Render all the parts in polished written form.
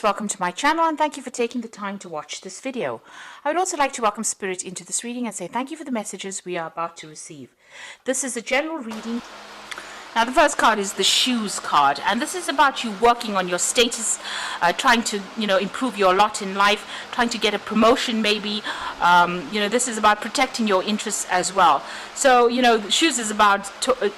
Welcome to my channel and thank you for taking the time to watch this video. I would also like to welcome Spirit into this reading and say thank you for the messages we are about to receive. This is a general reading. Now the first card is the shoes card, and this is about you working on your status, trying to improve your lot in life, trying to get a promotion maybe. This is about protecting your interests as well. So the shoes is about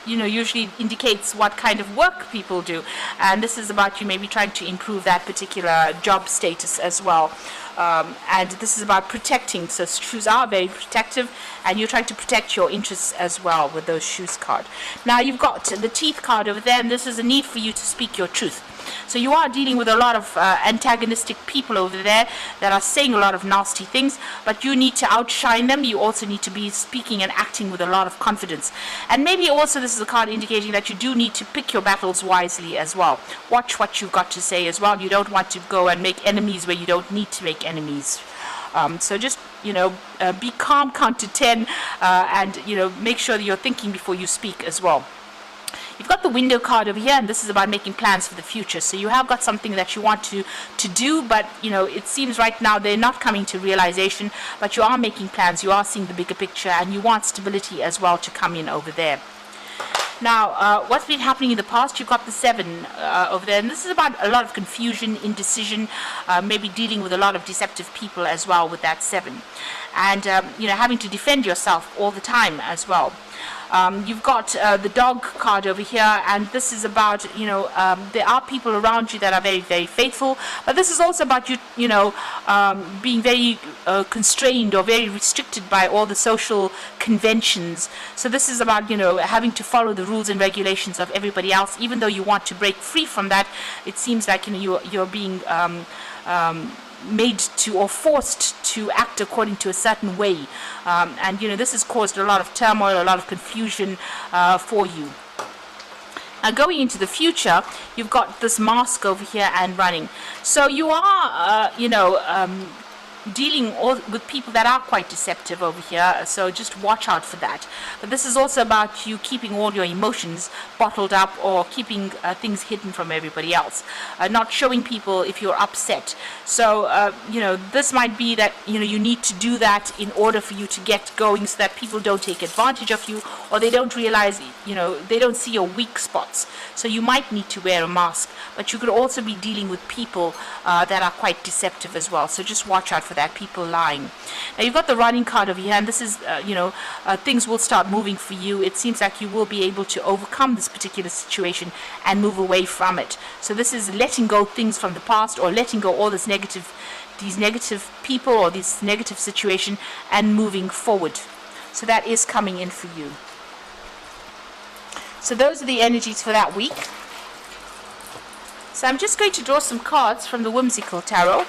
usually indicates what kind of work people do, and this is about you maybe trying to improve that particular job status as well. And this is about protecting. So shoes are very protective, and you're trying to protect your interests as well with those shoes card. Now you've got the teeth card over there, and this is a need for you to speak your truth. So you are dealing with a lot of antagonistic people over there that are saying a lot of nasty things, but you need to outshine them. You also need to be speaking and acting with a lot of confidence. And maybe also this is a card indicating that you do need to pick your battles wisely as well. Watch what you've got to say as well. You don't want to go and make enemies where you don't need to make enemies. So just be calm, count to 10, and make sure that you're thinking before you speak as well. You've got the window card over here, and this is about making plans for the future. So you have got something that you want to do, but it seems right now they're not coming to realization, but you are making plans, you are seeing the bigger picture, and you want stability as well to come in over there. Now, what's been happening in the past, you've got the 7 over there, and this is about a lot of confusion, indecision, maybe dealing with a lot of deceptive people as well with that 7. And, having to defend yourself all the time as well. You've got the dog card over here, and this is about, there are people around you that are very, very faithful, but this is also about you, being very constrained or very restricted by all the social conventions. So this is about, having to follow the rules and regulations of everybody else, even though you want to break free from that. It seems like, you're being made to or forced to act according to a certain way, and this has caused a lot of turmoil, a lot of confusion for you. Now going into the future, you've got this mask over here and running. So you are dealing with people that are quite deceptive over here, so just watch out for that. But this is also about you keeping all your emotions bottled up, or keeping things hidden from everybody else, not showing people if you're upset. So this might be that you need to do that in order for you to get going, so that people don't take advantage of you, or they don't realize, they don't see your weak spots. So you might need to wear a mask, but you could also be dealing with people that are quite deceptive as well. So just watch out for that, people lying. Now you've got the running card over here, and this is things will start moving for you. It seems like you will be able to overcome this particular situation and move away from it. So this is letting go things from the past, or letting go all these negative people or this negative situation, and moving forward. So that is coming in for you. So those are the energies for that week. So I'm just going to draw some cards from the Whimsical Tarot.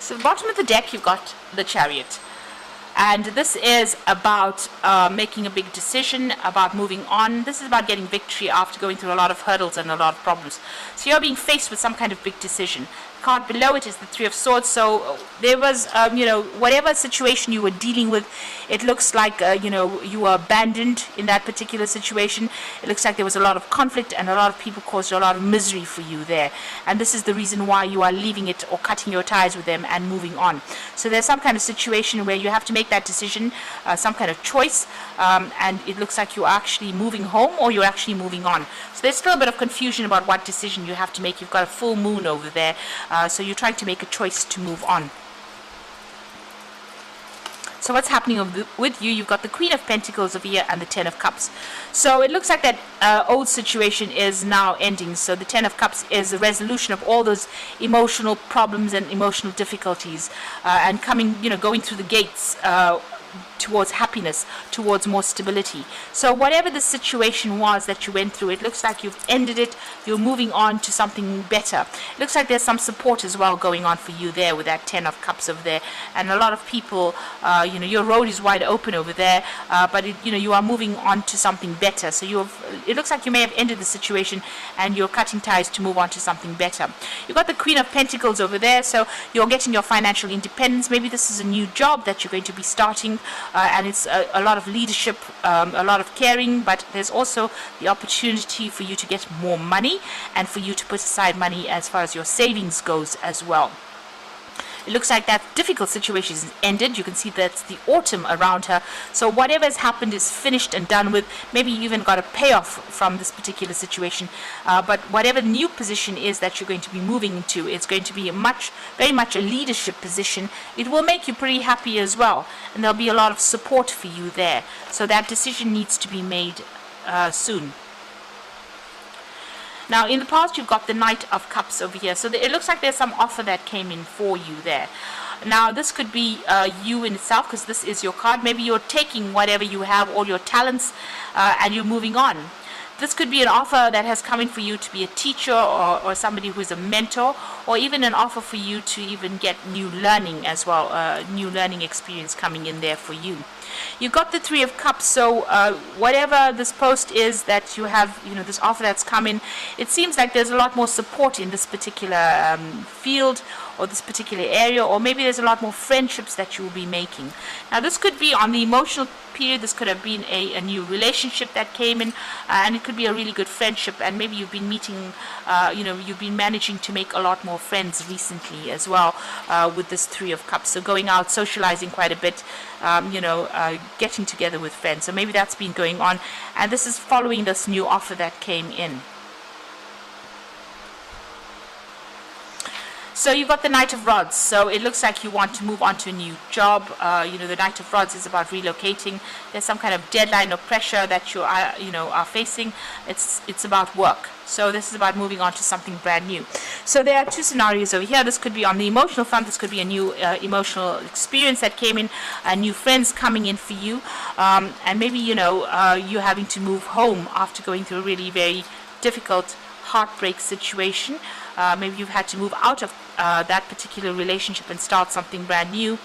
So at the bottom of the deck, you've got the Chariot. And this is about making a big decision, about moving on. This is about getting victory after going through a lot of hurdles and a lot of problems. So you're being faced with some kind of big decision. The card below it is the 3 of Swords. So there was, whatever situation you were dealing with, it looks like, you were abandoned in that particular situation. It looks like there was a lot of conflict, and a lot of people caused a lot of misery for you there. And this is the reason why you are leaving it, or cutting your ties with them and moving on. So there's some kind of situation where you have to make that decision, some kind of choice, and it looks like you're actually moving home, or you're actually moving on. So there's still a bit of confusion about what decision you have to make. You've got a full moon over there, so you're trying to make a choice to move on. So what's happening with you? You've got the Queen of Pentacles over here and the 10 of Cups. So it looks like that old situation is now ending. So the 10 of Cups is the resolution of all those emotional problems and emotional difficulties, and going through the gates towards happiness, towards more stability. So whatever the situation was that you went through, it looks like you've ended it, you're moving on to something better. It looks like there's some support as well going on for you there with that 10 of Cups over there. And a lot of people, your road is wide open over there, but you are moving on to something better. So it looks like you may have ended the situation and you're cutting ties to move on to something better. You've got the Queen of Pentacles over there, so you're getting your financial independence. Maybe this is a new job that you're going to be starting, and it's a lot of leadership, a lot of caring, but there's also the opportunity for you to get more money and for you to put aside money as far as your savings goes as well. It looks like that difficult situation is ended. You can see that's the autumn around her. So whatever has happened is finished and done with. Maybe you even got a payoff from this particular situation. But whatever new position is that you're going to be moving into, it's going to be very much a leadership position. It will make you pretty happy as well. And there'll be a lot of support for you there. So that decision needs to be made soon. Now, in the past, you've got the Knight of Cups over here. So it looks like there's some offer that came in for you there. Now, this could be you in itself, because this is your card. Maybe you're taking whatever you have, all your talents, and you're moving on. This could be an offer that has come in for you to be a teacher or somebody who is a mentor, or even an offer for you to even get new learning as well, new learning experience coming in there for you. You've got the Three of Cups, so whatever this post is that you have, this offer that's come in, it seems like there's a lot more support in this particular field or this particular area, or maybe there's a lot more friendships that you will be making. Now, this could be on the emotional period. This could have been a new relationship that came in, and it could be a really good friendship, and maybe you've been meeting, you've been managing to make a lot more friends recently as well with this Three of Cups. So going out, socializing quite a bit, getting together with friends. So maybe that's been going on, and this is following this new offer that came in. So you've got the Knight of Rods. So it looks like you want to move on to a new job. The Knight of Rods is about relocating. There's some kind of deadline or pressure that you are facing. It's about work. So this is about moving on to something brand new. So there are two scenarios over here. This could be on the emotional front. This could be a new emotional experience that came in, new friends coming in for you, and maybe you're having to move home after going through a really very difficult heartbreak situation. Maybe you've had to move out of that particular relationship and start something brand new.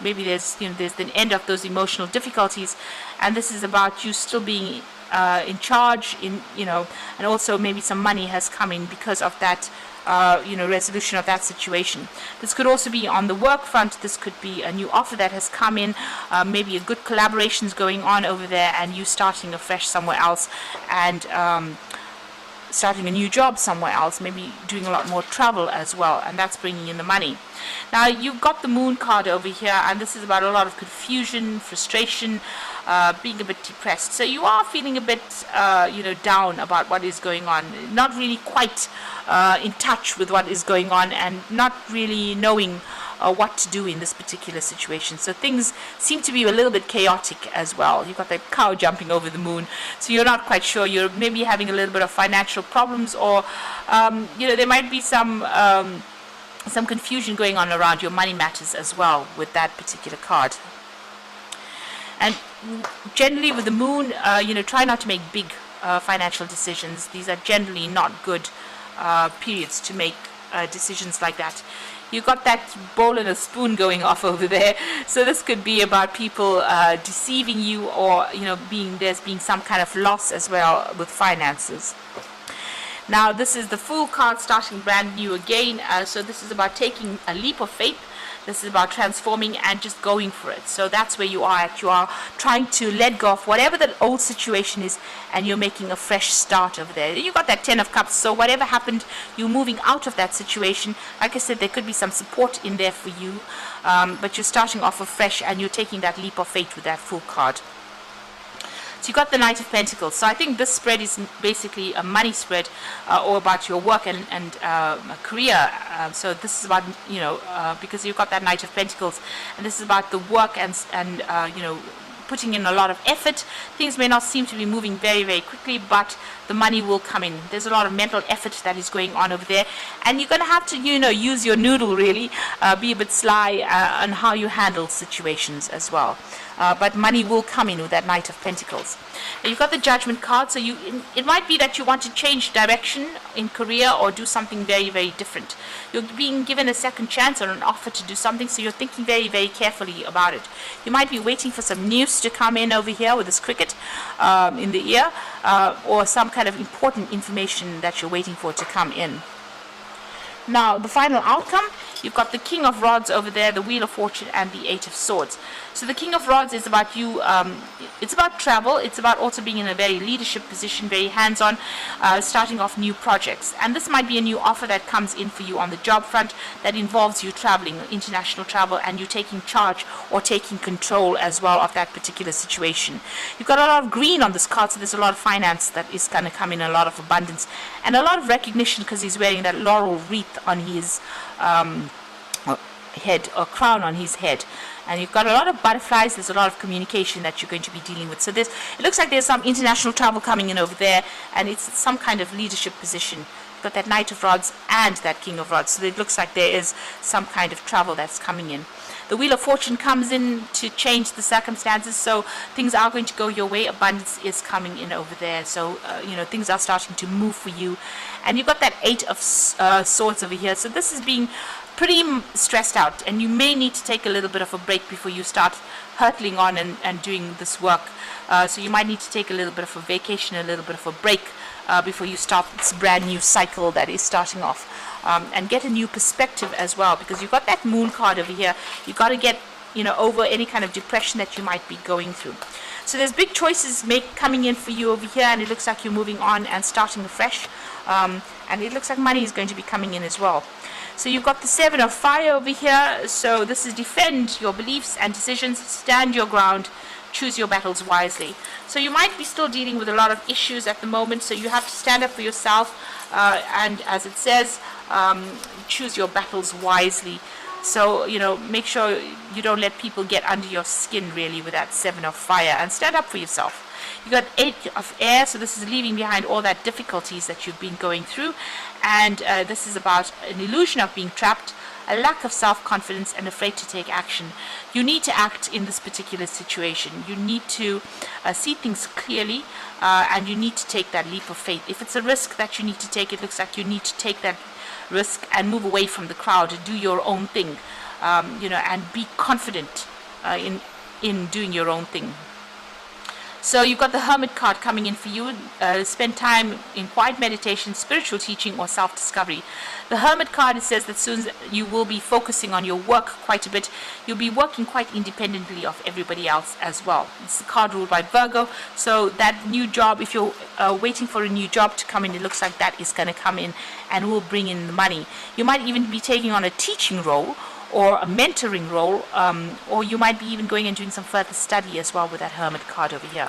Maybe there's the end of those emotional difficulties, and this is about you still being in charge, and also maybe some money has come in because of that resolution of that situation. This could also be on the work front. This could be a new offer that has come in, maybe a good collaborations going on over there, and you starting afresh somewhere else, and starting a new job somewhere else, maybe doing a lot more travel as well, and that's bringing in the money. Now, you've got the Moon card over here, and this is about a lot of confusion, frustration, being a bit depressed. So you are feeling a bit, down about what is going on, not really quite in touch with what is going on, and not really knowing what to do in this particular situation. So things seem to be a little bit chaotic as well. You've got that cow jumping over the moon, so you're not quite sure. You're maybe having a little bit of financial problems, or there might be some confusion going on around your money matters as well with that particular card. And generally with the moon, try not to make big financial decisions. These are generally not good periods to make decisions like that. You've got that bowl and a spoon going off over there. So this could be about people deceiving you, or there's being some kind of loss as well with finances. Now, this is the Fool card, starting brand new again. So this is about taking a leap of faith. This is about transforming and just going for it. So that's where you are at. You are trying to let go of whatever the old situation is, and you're making a fresh start over there. You got that 10 of Cups. So whatever happened, you're moving out of that situation. Like I said, there could be some support in there for you, but you're starting off afresh, and you're taking that leap of faith with that Fool card. So you got the Knight of Pentacles. So I think this spread is basically a money spread, or about your work and career. So this is about, because you've got that Knight of Pentacles, and this is about the work and putting in a lot of effort. Things may not seem to be moving very, very quickly, but the money will come in. There's a lot of mental effort that is going on over there, and you're going to have to, use your noodle really, be a bit sly on how you handle situations as well. But money will come in with that Knight of Pentacles. Now you've got the Judgment card, so it might be that you want to change direction in career or do something very, very different. You're being given a second chance or an offer to do something, so you're thinking very, very carefully about it. You might be waiting for some news to come in over here with this cricket in the ear, or some kind of important information that you're waiting for to come in. Now, the final outcome, you've got the King of Rods over there, the Wheel of Fortune, and the Eight of Swords. So the King of Rods is about you, it's about travel, it's about also being in a very leadership position, very hands-on, starting off new projects. And this might be a new offer that comes in for you on the job front that involves you traveling, international travel, and you taking charge or taking control as well of that particular situation. You've got a lot of green on this card, so there's a lot of finance that is going to come in, a lot of abundance, and a lot of recognition because he's wearing that laurel wreath on his head, or crown on his head. And you've got a lot of butterflies. There's a lot of communication that you're going to be dealing with. So it looks like there's some international travel coming in over there, and it's some kind of leadership position. You've got that Knight of Rods and that King of Rods, so it looks like there is some kind of travel that's coming in. The Wheel of Fortune comes in to change the circumstances, so things are going to go your way. Abundance is coming in over there, so things are starting to move for you. And you've got that Eight of Swords over here, so this is being pretty stressed out, and you may need to take a little bit of a break before you start hurtling on and doing this work. So you might need to take a little bit of a vacation, a little bit of a break before you start this brand new cycle that is starting off, and get a new perspective as well, because you've got that Moon card over here. You've got to get over any kind of depression that you might be going through. So there's big choices coming in for you over here, and it looks like you're moving on and starting afresh, and it looks like money is going to be coming in as well. So you've got the Seven of Fire over here, so this is defend your beliefs and decisions, stand your ground, choose your battles wisely. So you might be still dealing with a lot of issues at the moment, so you have to stand up for yourself, and as it says, choose your battles wisely. So, make sure you don't let people get under your skin really with that Seven of Fire, and stand up for yourself. You got Eight of Air, so this is leaving behind all that difficulties that you've been going through, and this is about an illusion of being trapped, a lack of self-confidence, and afraid to take action. You need to act in this particular situation. You need to see things clearly, and you need to take that leap of faith. If it's a risk that you need to take, it looks like you need to take that risk and move away from the crowd and do your own thing, and be confident in doing your own thing. So you've got the Hermit card coming in for you. Spend time in quiet meditation, spiritual teaching, or self-discovery. The Hermit card, it says that soon you will be focusing on your work quite a bit. You'll be working quite independently of everybody else as well. It's the card ruled by Virgo. So that new job, if you're waiting for a new job to come in, it looks like that is going to come in and will bring in the money. You might even be taking on a teaching role or a mentoring role, or you might be even going and doing some further study as well with that Hermit card over here.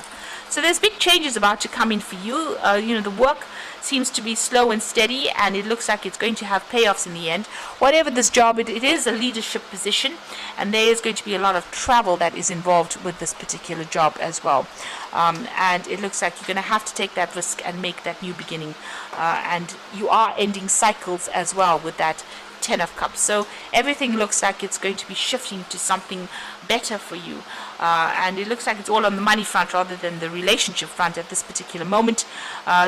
So there's big changes about to come in for you. The work seems to be slow and steady, and it looks like it's going to have payoffs in the end. Whatever this job, it is a leadership position, and there is going to be a lot of travel that is involved with this particular job as well. And it looks like you're going to have to take that risk and make that new beginning. And you are ending cycles as well with that Ten of Cups. So everything looks like it's going to be shifting to something better for you, and it looks like it's all on the money front rather than the relationship front at this particular moment.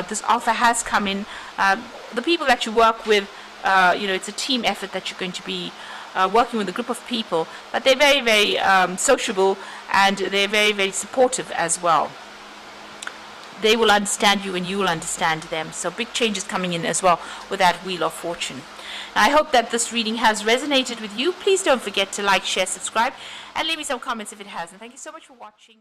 This offer has come in. The people that you work with, it's a team effort that you're going to be working with a group of people, but they're very, very sociable, and they're very, very supportive as well. They will understand you and you will understand them. So big changes coming in as well with that Wheel of Fortune. I hope that this reading has resonated with you. Please don't forget to like, share, subscribe, and leave me some comments if it has. And thank you so much for watching.